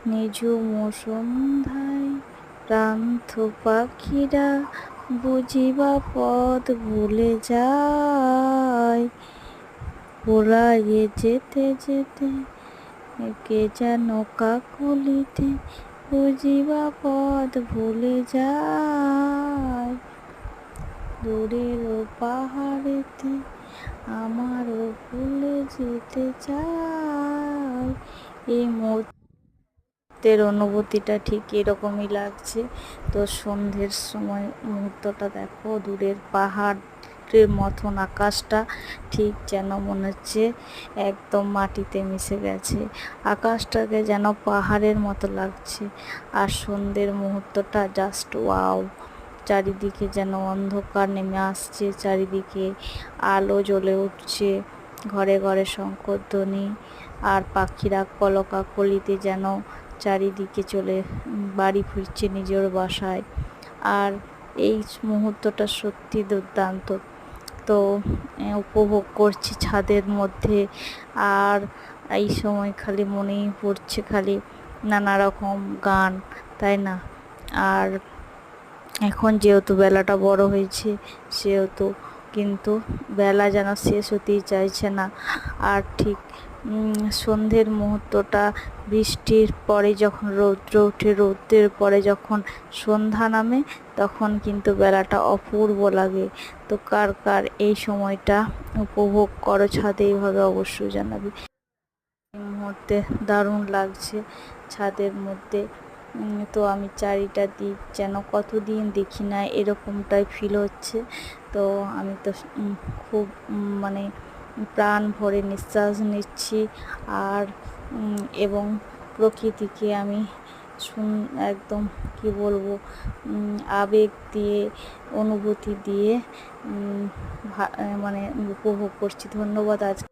নিঝুম সন্ধ্যায় প্রান্ত পাখিরা বুঝিবা পথ ভুলে যায়। ওড়াইয়ে যেতে যেতে কে যেন কাকলিতে বুঝিবা পথ ভুলে যায়। দূরের পাহাড়েতে আমারও ভুলে যেতে চাই। এই মুহূর্তের অনুভূতিটা ঠিক এরকমই লাগছে। তো সন্ধ্যের সময় মুহূর্তটা দেখো, দূরের পাহাড়ের মতন আকাশটা ঠিক যেন মনে হচ্ছে একদম মাটিতে মিশে গেছে। আকাশটাকে যেন পাহাড়ের মতো লাগছে। আর সন্ধ্যের মুহূর্তটা জাস্ট ওয়াও। চারিদিকে যেন অন্ধকার নেমে আসছে, চারিদিকে আলো জ্বলে উঠছে, ঘরে ঘরে শঙ্খধ্বনি, আর পাখিরা কলকাকলিতে যেন চারিদিকে চলে বাড়ি ফিরছে নিজের বাসায়। আর এই মুহূর্তটা সত্যি দুর্দান্ত। তো উপভোগ করছি ছাদের মধ্যে। আর এই সময় খালি মনেই পড়ছে খালি নানা রকম গান, তাই না? আর এখন যেহেতু বেলাটা বড় হয়েছে, সেহেতু কিন্তু বেলা যেন শেষ হতেই চাইছে না। আর ঠিক সন্ধ্যের মুহূর্তটা, বৃষ্টির পরে যখন রৌদ্র ওঠে, রৌদ্রের পরে যখন সন্ধ্যা নামে, তখন কিন্তু বেলাটা অপূর্ব লাগে। তো কার কার এই সময়টা উপভোগ করো ছাদে, এইভাবে অবশ্যই জানাবে। এই মুহূর্তে দারুণ লাগছে ছাদের মধ্যে। তো আমি চারিটা দিক যেন কতদিন দেখি না, এরকমটাই ফিল হচ্ছে। তো আমি তো খুব মানে প্রাণ ভরে নিঃশ্বাস নিচ্ছি। আর এবং প্রকৃতিকে আমি একদম কি বলবো, আবেগ দিয়ে, অনুভূতি দিয়ে মানে উপভোগ করছি। ধন্যবাদ আজ।